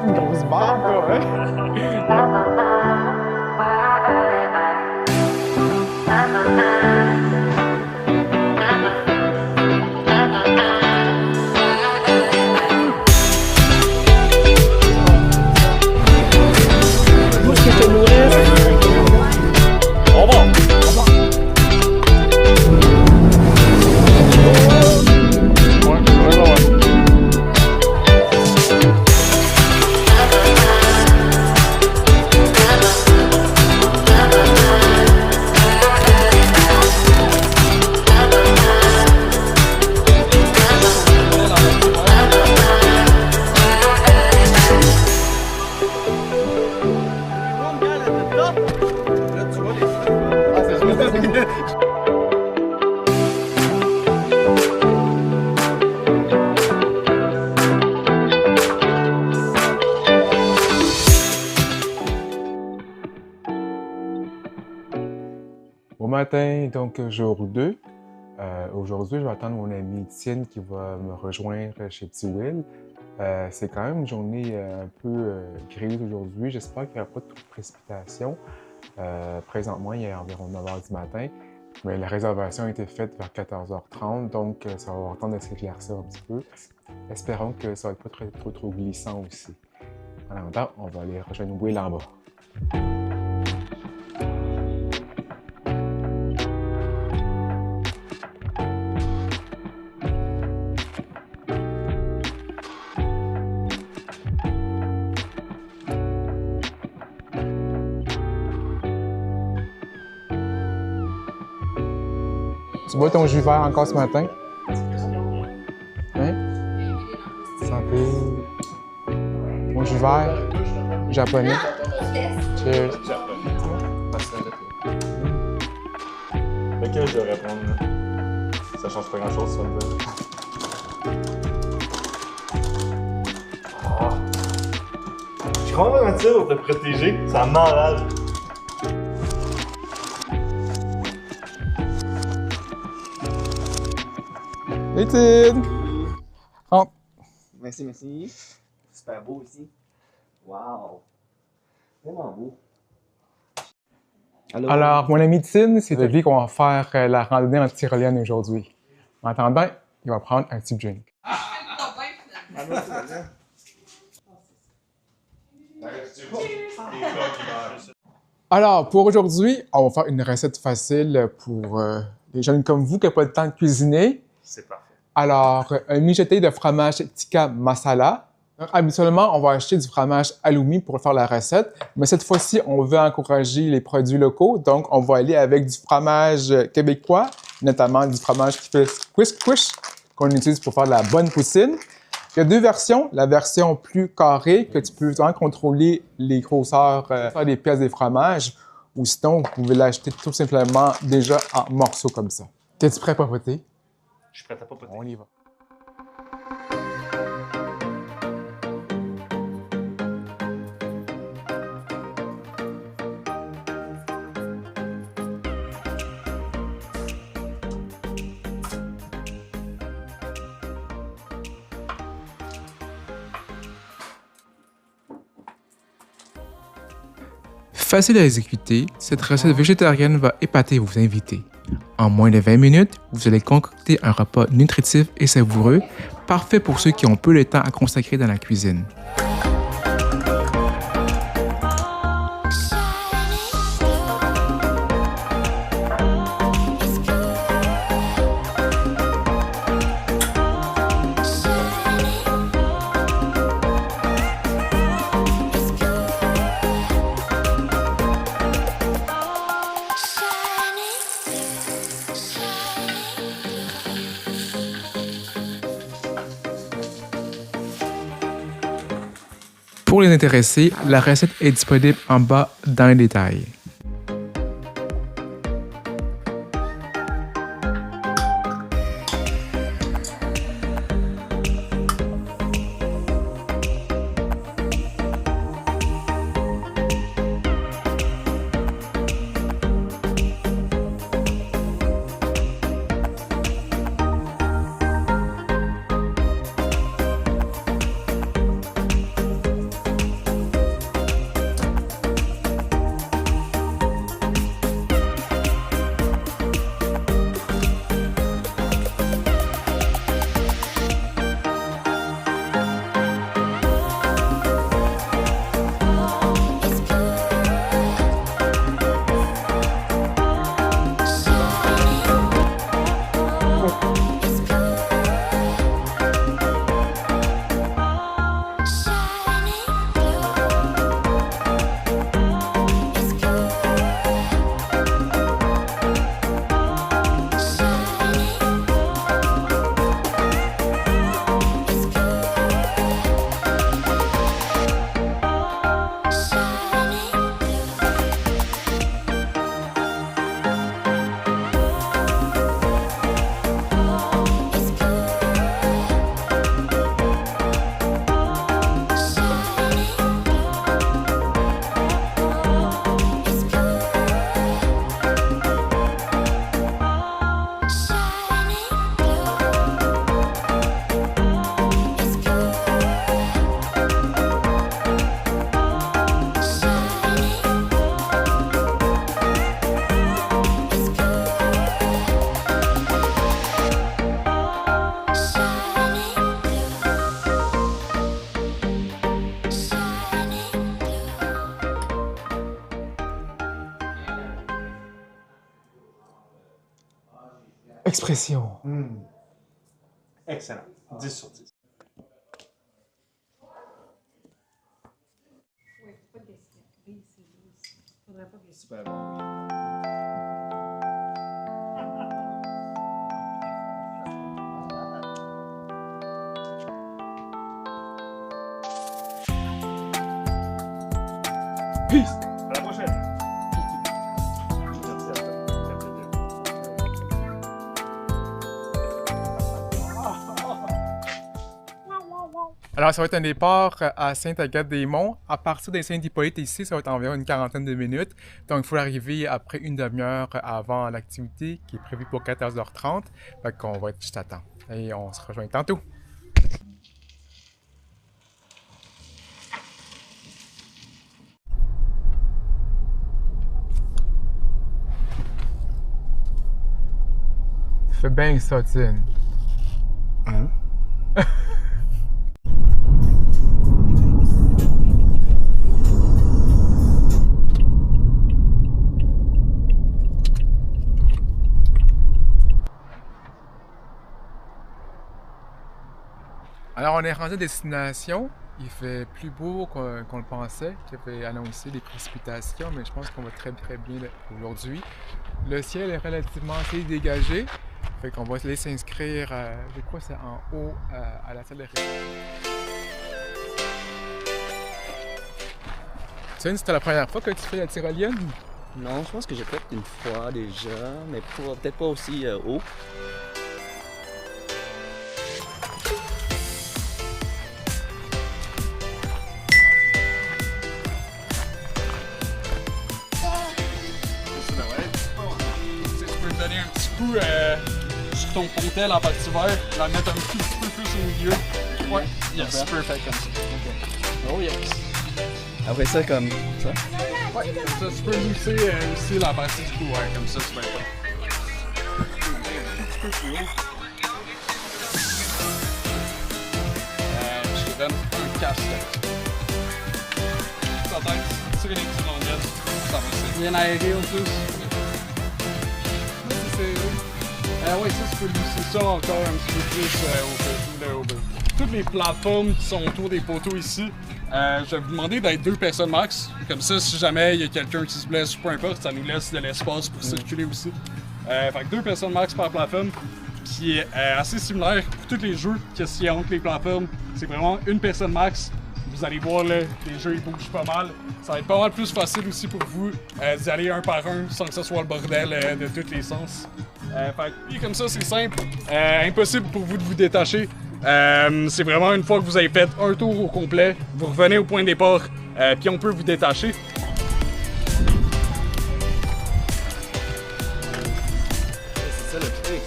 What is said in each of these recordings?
Une grosse barbe, toi, hein? Bon matin, donc jour 2. Aujourd'hui, je vais attendre mon amie Étienne qui va me rejoindre chez Petit Will. C'est quand même une journée un peu grise aujourd'hui. J'espère qu'il n'y aura pas trop de précipitations. Présentement, il est environ 9h du matin, mais la réservation a été faite vers 14h30, donc ça va avoir le temps de s'éclaircir un petit peu. Espérons que ça ne va pas trop glissant aussi. En attendant, on va aller rejoindre Will en bas. Tu bois ton jus vert encore ce matin? Hein? Santé. Mon jus vert, japonais. Cheers. Lequel je devrais prendre, là? Ça change pas grand-chose, ça me dit. Je suis vraiment utile pour te protéger, ça m'enrage. Étienne! Oh. Merci, merci. Super beau ici. Wow! Vraiment beau. Alors, mon ami Étienne, c'est de lui qu'on va faire la randonnée en tyrolienne aujourd'hui. En attendant, il va prendre un petit drink. Alors, pour aujourd'hui, on va faire une recette facile pour les jeunes comme vous qui n'ont pas le temps de cuisiner. C'est parfait. Alors, un mijoté de fromage tikka masala. Donc, habituellement, on va acheter du fromage halloumi pour faire la recette, mais cette fois-ci, on veut encourager les produits locaux, donc on va aller avec du fromage québécois, notamment du fromage qui fait squish qu'on utilise pour faire de la bonne poutine. Il y a deux versions. La version plus carrée, que tu peux vraiment contrôler les grosseurs des pièces des fromages, ou sinon, vous pouvez l'acheter tout simplement déjà en morceaux comme ça. T'es-tu prêt à papoter? Je suis prêt à papoter. On y va. Facile à exécuter, cette recette végétarienne va épater vos invités. En moins de 20 minutes, vous allez concocter un repas nutritif et savoureux, parfait pour ceux qui ont peu de temps à consacrer dans la cuisine. Pour les intéressés, la recette est disponible en bas dans les détails. expression. Excellent. 10 sur 10. Super bon. Peace! À la prochaine. Merci à toi. Alors, ça va être un départ à Sainte-Agathe-des-Monts. À partir de Saint-Hippolyte ici, ça va être environ une quarantaine de minutes. Donc, il faut arriver après une demi-heure avant l'activité qui est prévue pour 14h30. Fait qu'on va être juste à temps. Et on se rejoint tantôt. Fais bien ça, Tine. Hein? Alors, on est rendu à destination. Il fait plus beau qu'on le pensait, qu'il avait annoncé des précipitations, mais je pense qu'on va très bien aujourd'hui. Le ciel est relativement assez dégagé, fait qu'on va se laisser s'inscrire, je crois que c'est en haut, à la salle de réunion. Tiens, c'était la première fois que tu fais la tyrolienne? Non, je pense que j'ai fait une fois déjà, mais peut-être pas aussi haut. Donner un petit coup sur ton pontel en partie verte, la mettre un petit peu plus au milieu. Ouais, yes, perfect comme ça. Okay. Oh yes. Après ça, comme ça? Ouais, comme ça, tu peux mousser aussi la partie du cou, ouais, comme ça, tu vas être là. Un petit peu plus haut. Je te donne un casse-tête. Ta tête, tirer les petites languettes, ça va, c'est bien aéré en plus. Oui, ça, tu peux mousser ça encore un petit peu plus au bas. Toutes les plateformes qui sont autour des poteaux ici, je vais vous demander d'être 2 personnes max. Comme ça, si jamais il y a quelqu'un qui se blesse ou peu importe, ça nous laisse de l'espace pour circuler aussi. Fait que 2 personnes max par plateforme, qui est assez similaire pour tous les jeux qu'il y a entre les plateformes. C'est vraiment une personne max. Vous allez voir, là, les jeux ils bougent pas mal. Ça va être pas mal plus facile aussi pour vous d'y aller un par un sans que ce soit le bordel de tous les sens. Fait que, comme ça, c'est simple. Impossible pour vous de vous détacher. C'est vraiment une fois que vous avez fait un tour au complet, vous revenez au point de départ, puis on peut vous détacher. C'est ça le truc.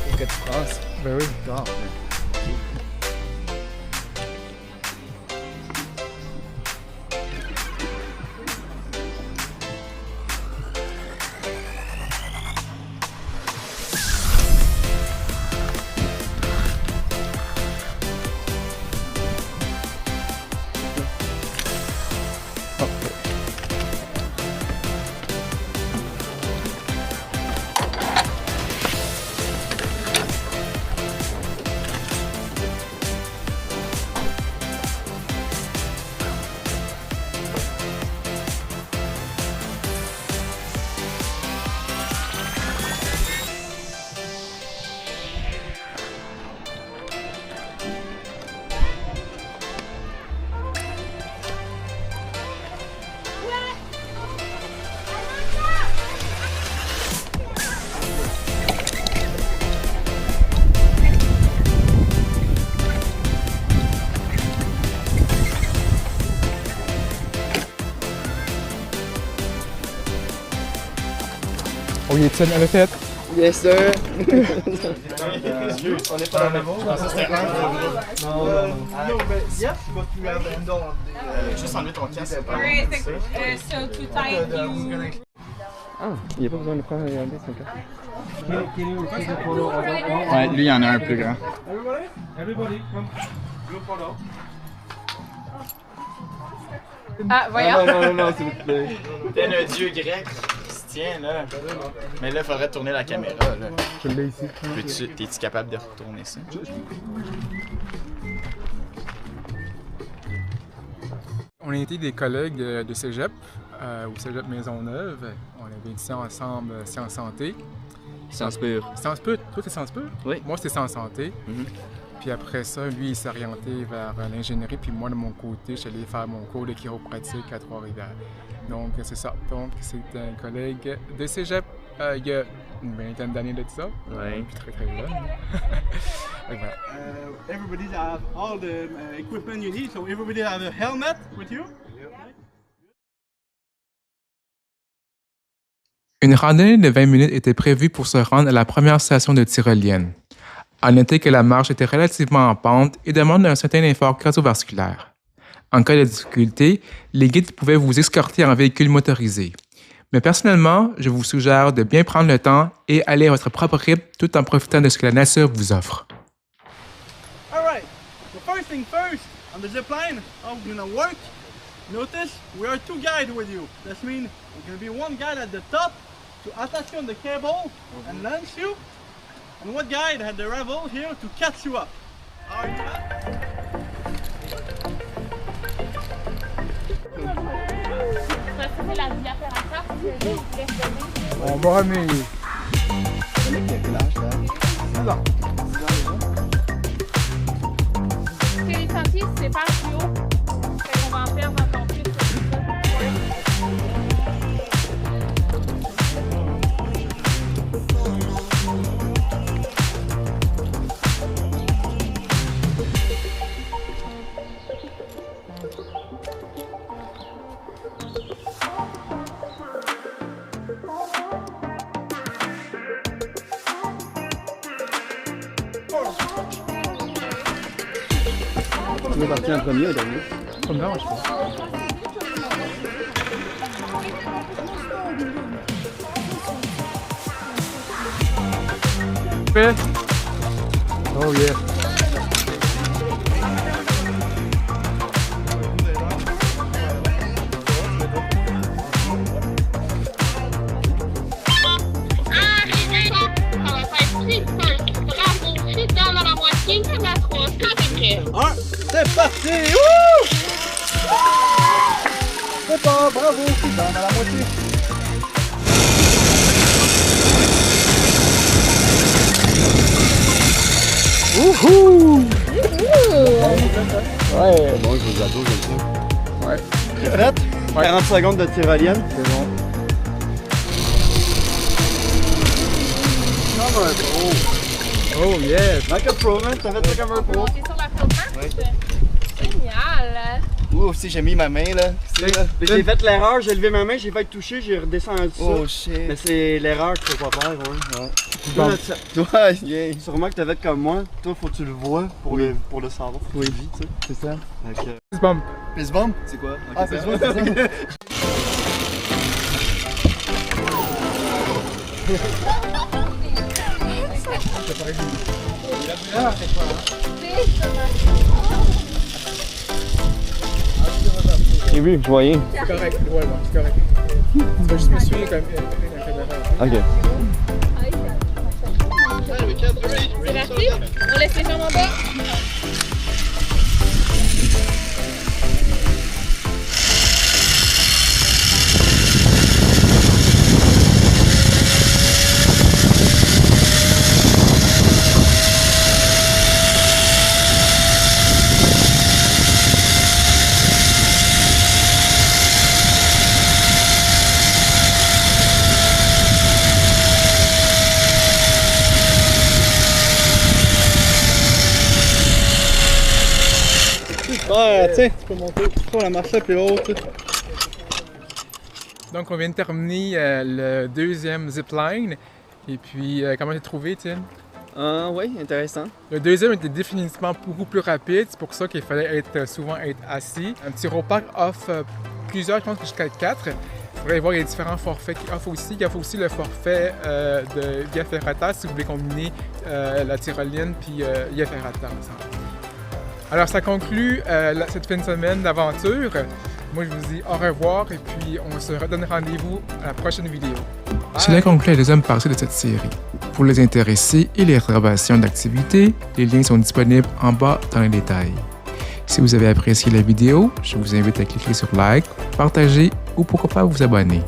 Faut que tu fasses. Ben oui. D'accord. Oui, Étienne, elle a fait. Yes, sir! On est pas dans le bon. Non, ça c'était un. Non, mais yeah, but we have juste enlever ton casque. Alright, so to tie you. Ah, il n'y a pas besoin de prendre regarder son cas. Ouais, lui, il y en a un plus grand. Everybody, come. Group photo. Ah, voyons. Non, s'il vous plaît. Tel un dieu grec. Sébastien, là. Mais là, il faudrait tourner la caméra, là. Je l'ai ici. T'es-tu capable de retourner ça? On a été des collègues de cégep, au cégep Maisonneuve. On avait étudié ensemble Sciences Santé. Sciences pures. Sciences pures? Toi, c'est Sciences pures? Oui. Moi, c'était Sciences Santé. Mhm. Puis après ça, lui, il s'est orienté vers l'ingénierie. Puis moi, de mon côté, je suis allé faire mon cours de chiropratique à Trois-Rivières. Donc, c'est ça. Donc, c'est un collègue de cégep il y a une vingtaine d'années de ça. Ouais. Puis très, très jeune. Donc, voilà. Everybody have all the equipment you need, so everybody have a helmet with you. Une randonnée de 20 minutes était prévue pour se rendre à la première station de tyrolienne. À noter que la marche était relativement en pente et demande un certain effort cardiovasculaire. En cas de difficulté, les guides pouvaient vous escorter en véhicule motorisé. Mais personnellement, je vous suggère de bien prendre le temps et aller à votre propre rythme tout en profitant de ce que la nature vous offre. All right. So first thing first, on the zip line, how we're gonna work. Notice we are 2 guides with you. That means there's gonna be 1 guide at the top to attach you on the cable and launch you, and 1 guide at the level here to catch you up. All right. C'est la vie à faire à ça, je laisse donner. On va ramener. Parce que les sentiers, c'est pas plus haut. Fait qu'on va en perdre encore plus. Tu es parti en premier ou dernier? Comme là, je pense. Fait. Oh yeah. Ça va faire 6 bravo, 6 dans la moitié, ça va 3, c'est prêt. C'est parti! Wouh! C'est pas, bravo, c'est dans la moitié. Wouhou! Ouais. Bon, je vous adore, j'aime ça. Ouais. C'est fait? 40 secondes de tyrolienne. C'est bon. Comme un pro. Oh yes. Like a pro, man. T'as fait ça comme un pro. Monter sur la flotte. Génial! Ouh, aussi, j'ai mis ma main, là. J'ai fait l'erreur, j'ai levé ma main, j'ai fait toucher, j'ai redescendu ça. Oh, shit. Mais c'est l'erreur qu'il faut pas faire, ouais. Bon. Toi, yeah. Sûrement que t'as fait comme moi. Toi, faut que tu le vois pour le savoir. Faut que tu le vis, tu sais. C'est ça. Donc, Fist bump. Fist bump? c'est quoi? Ah, fist bump, c'est ça. J'ai vu, je voyais. C'est correct, ouais, c'est correct. Tu vas juste me suivre comme la caméra. Ok. C'est parti? On laisse les jambes en bas. Ouais, tu sais, tu peux monter. Tu peux la marcher plus haut, tu sais. Donc, on vient de terminer le deuxième zipline. Et puis, comment t'as trouvé, Tim? Oui, intéressant. Le deuxième était définitivement beaucoup plus rapide. C'est pour ça qu'il fallait souvent être assis. Un petit Ropac offre plusieurs, je pense que jusqu'à 4. Il faudrait voir les différents forfaits qu'il offre aussi. Il offre aussi le forfait de Via Ferrata si vous voulez combiner la tyrolienne puis Via Ferrata ensemble. Alors, ça conclut cette fin de semaine d'aventure. Moi, je vous dis au revoir et puis on se redonne rendez-vous à la prochaine vidéo. Cela conclut la deuxième partie de cette série. Pour les intéressés et les réservations d'activités, les liens sont disponibles en bas dans les détails. Si vous avez apprécié la vidéo, je vous invite à cliquer sur like, partager ou pourquoi pas vous abonner.